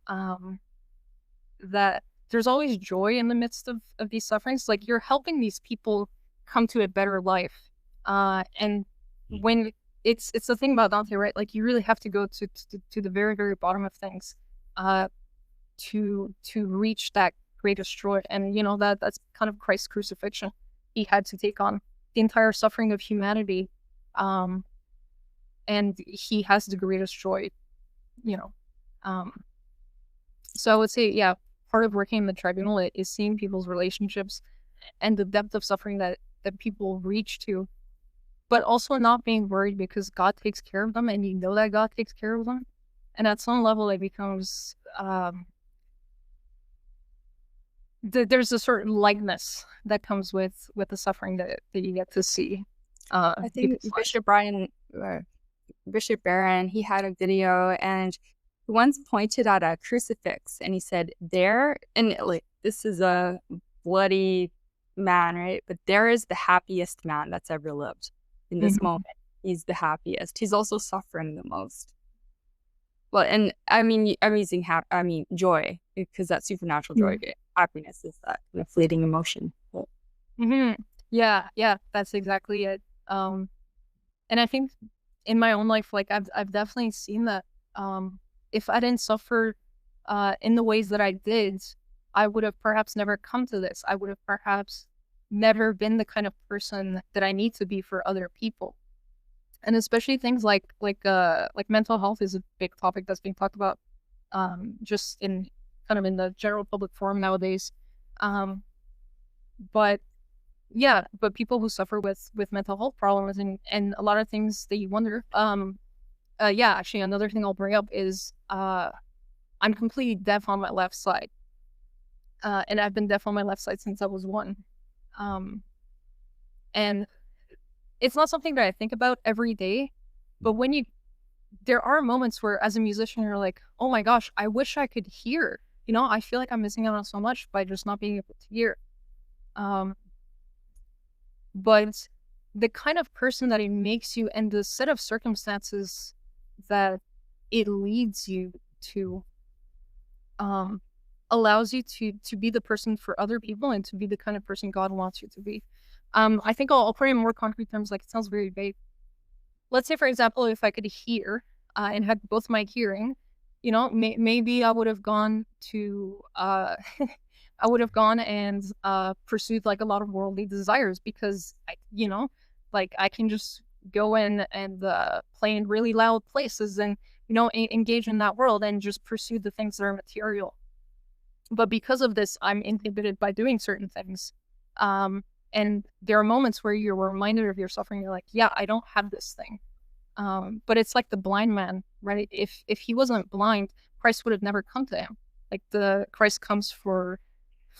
that there's always joy in the midst of these sufferings. Like you're helping these people come to a better life. And when it's the thing about Dante, right? Like you really have to go to the very, very bottom of things to reach that greatest joy. And you know, that's kind of Christ's crucifixion. He had to take on the entire suffering of humanity. And he has the greatest joy, you know. So I would say, yeah, part of working in the tribunal is seeing people's relationships and the depth of suffering that people reach to, but also not being worried because God takes care of them, and you know that God takes care of them. And at some level, it becomes there's a certain lightness that comes with the suffering that you get to see. I think Bishop Barron, he had a video, and he once pointed at a crucifix, and he said, there, and like, this is a bloody man, right? But there is the happiest man that's ever lived in this moment. He's the happiest. He's also suffering the most. Well, and I mean, I'm using joy, because that supernatural joy, happiness is that fleeting emotion. Yeah, that's exactly it. And I think in my own life, like I've definitely seen that. If I didn't suffer in the ways that I did, I would have perhaps never come to this. I would have perhaps never been the kind of person that I need to be for other people. And especially things like mental health is a big topic that's being talked about just in kind of in the general public forum nowadays. But yeah, but people who suffer with mental health problems and a lot of things that you wonder. Yeah, actually, another thing I'll bring up is I'm completely deaf on my left side, and I've been deaf on my left side since I was 1. And it's not something that I think about every day, but there are moments where, as a musician, you're like, oh my gosh, I wish I could hear. I feel like I'm missing out on so much by just not being able to hear. But the kind of person that it makes you and the set of circumstances that it leads you to allows you to be the person for other people and to be the kind of person God wants you to be. I think I'll put it in more concrete terms, like it sounds very vague. Let's say, for example, if I could hear and had both my hearing, maybe I would have gone to I would have gone and pursued like a lot of worldly desires because like I can just go in and play in really loud places and engage in that world and just pursue the things that are material. But because of this, I'm inhibited by doing certain things. And there are moments where you're reminded of your suffering. You're like, yeah, I don't have this thing. But it's like the blind man, right? If he wasn't blind, Christ would have never come to him. Like the Christ comes for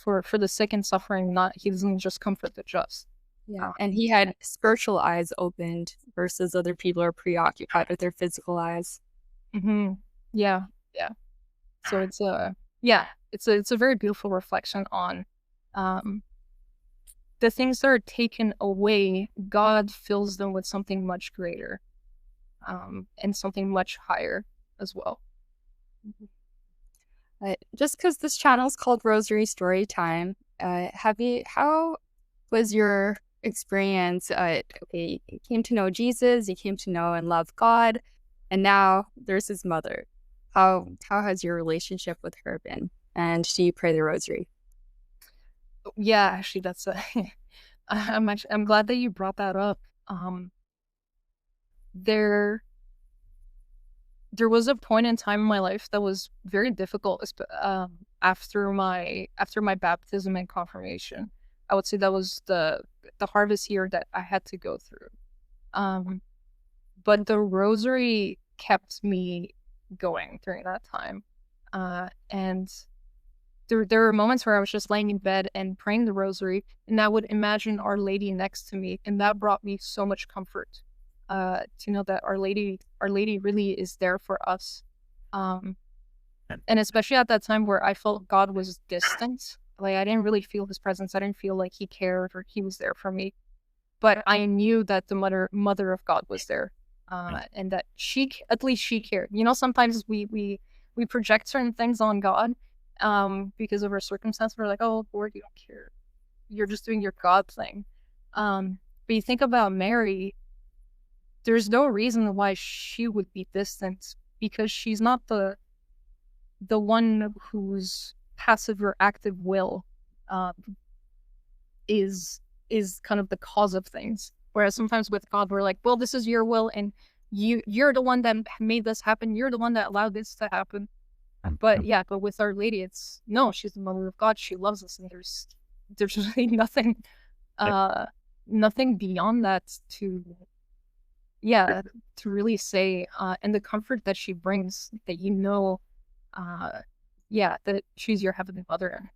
the sick and suffering, he doesn't just comfort the just. Yeah, and he had spiritual eyes opened versus other people are preoccupied with their physical eyes. Mm-hmm. Yeah. So it's a very beautiful reflection on the things that are taken away. God fills them with something much greater, and something much higher as well. Just because this channel is called Rosary Story Time, how was your experience? Okay, you came to know Jesus, you came to know and love God, and now there's his mother. How has your relationship with her been? And do you pray the rosary? Yeah, actually, that's I'm glad that you brought that up. There was a point in time in my life that was very difficult after my baptism and confirmation. I would say that was the hardest year that I had to go through. But the rosary kept me going during that time. And there were moments where I was just laying in bed and praying the rosary, and I would imagine Our Lady next to me, and that brought me so much comfort. To know that Our Lady really is there for us. And especially at that time where I felt God was distant. Like I didn't really feel his presence. I didn't feel like he cared or he was there for me. But I knew that the mother of God was there. And that at least she cared. Sometimes we project certain things on God because of our circumstance. We're like, oh Lord, you don't care. You're just doing your God thing. But you think about Mary, there's no reason why she would be distant because she's not the one whose passive or active will is kind of the cause of things. Whereas sometimes with God, we're like, well, this is your will, and you're the one that made this happen. You're the one that allowed this to happen. But with Our Lady, it's no, she's the mother of God. She loves us, and there's really nothing beyond that to really say. And the comfort that she brings, that that she's your heavenly mother.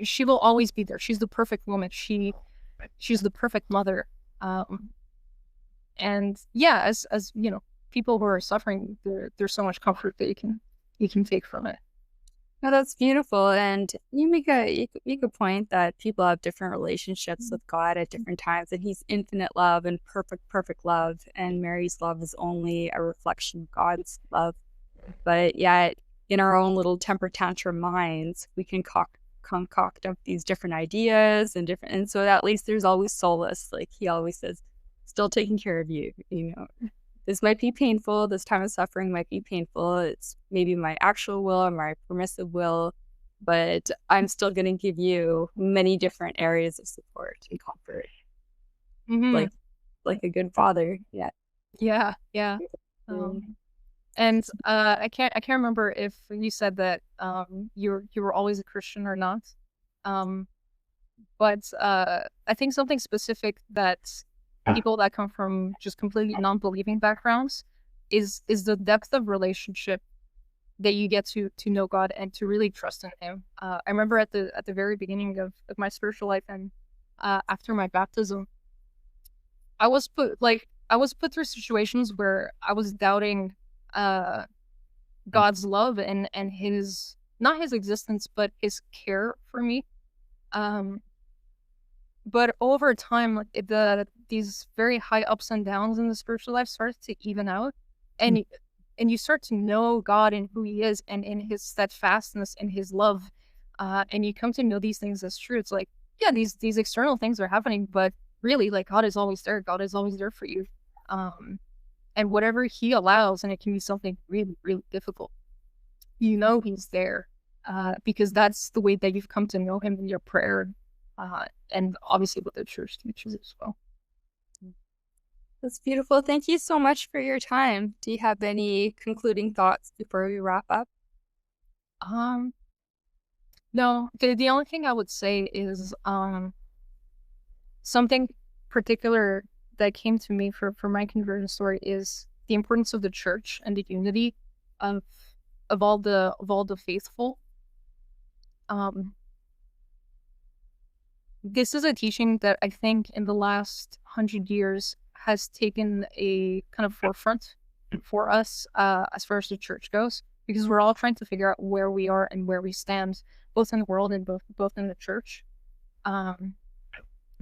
She will always be there. She's the perfect woman. She's the perfect mother. And as people who are suffering, there's so much comfort that you can take from it. No, that's beautiful. And you make a point that people have different relationships with God at different times, and he's infinite love and perfect love. And Mary's love is only a reflection of God's love. But yet in our own little temper tantrum minds, we can concoct up these different ideas and so at least there's always solace. Like he always says, still taking care of you. This might be painful. This time of suffering might be painful. It's maybe my actual will or my permissive will, but I'm still going to give you many different areas of support and comfort. Mm-hmm. Like a good father. Yeah. And I can't remember if you said that you were always a Christian or not. Um, but I think something specific that people that come from just completely non-believing backgrounds is the depth of relationship that you get to know God and to really trust in Him. I remember at the very beginning of my spiritual life and after my baptism, I was put through situations where I was doubting uh God's love and his, not his existence, but his care for me. Um, but over time, like, these very high ups and downs in the spiritual life started to even out, and and you start to know God and who He is, and in His steadfastness and His love, and you come to know these things as true. It's like, yeah, these external things are happening, but really, like, God is always there. God is always there for you, and whatever He allows, and it can be something really, really difficult, you know He's there, because that's the way that you've come to know Him in your prayer, and obviously what the church teaches as well. That's beautiful. Thank you so much for your time. Do you have any concluding thoughts before we wrap up? Um, no, the only thing I would say is something particular that came to me for my conversion story is the importance of the church and the unity of of all the faithful. Um, this is a teaching that I think in the last 100 years has taken a kind of forefront for us, as far as the church goes, because we're all trying to figure out where we are and where we stand, both in the world and both in the church. Um,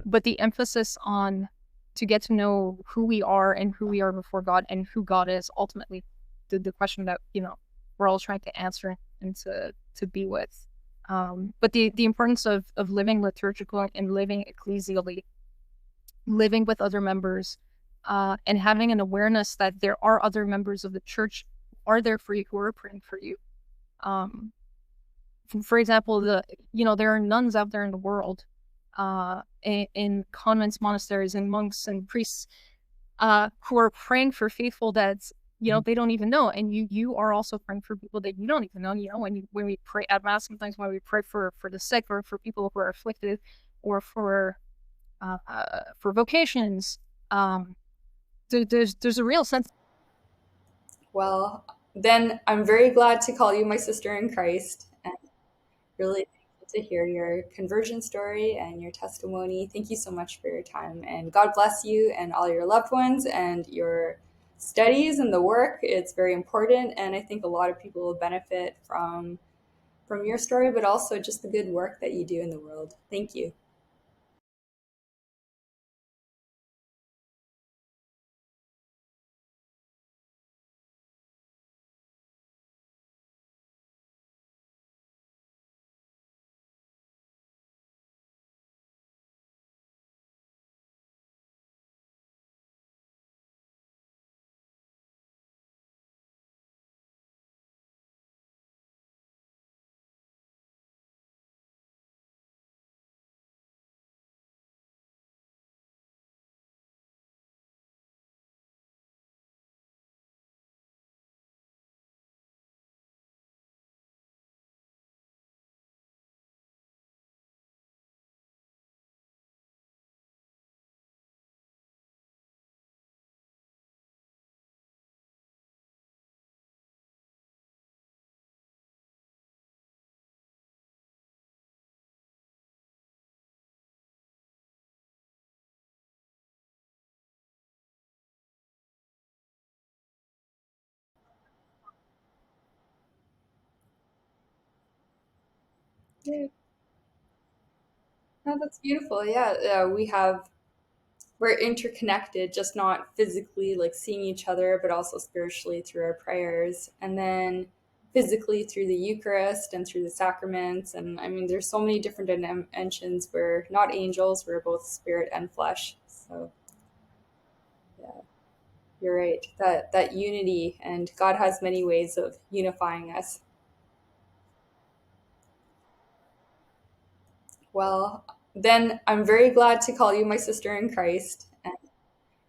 but the emphasis on to get to know who we are and who we are before God and who God is ultimately, the question that we're all trying to answer and to be with. But the importance of living liturgical and living ecclesially, living with other members, and having an awareness that there are other members of the church who are there for you, who are praying for you. Um, for example, there are nuns out there in the world, in convents, monasteries, and monks and priests, who are praying for faithful that they don't even know, and you are also praying for people that you don't even know. When we pray at mass, sometimes when we pray for the sick or for people who are afflicted, or for vocations, there's a real sense. Well, then I'm very glad to call you my sister in Christ, and really thankful to hear your conversion story and your testimony. Thank you so much for your time, and God bless you and all your loved ones and your studies and the work. It's very important, and I think a lot of people will benefit from your story, but also just the good work that you do in the world. Thank you. Yeah, oh, that's beautiful. Yeah, we're interconnected, just not physically like seeing each other, but also spiritually through our prayers, and then physically through the Eucharist and through the sacraments. And I mean, there's so many different dimensions. We're not angels, we're both spirit and flesh. So yeah, you're right. That unity, and God has many ways of unifying us. Well, then I'm very glad to call you my sister in Christ, and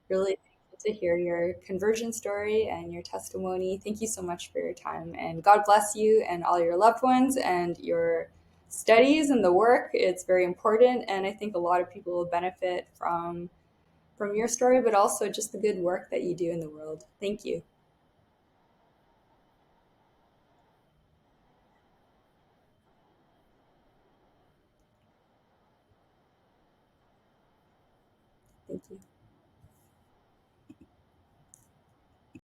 really thankful to hear your conversion story and your testimony. Thank you so much for your time, and God bless you and all your loved ones and your studies and the work. It's very important, and I think a lot of people will benefit from your story, but also just the good work that you do in the world. Thank you. Thank you.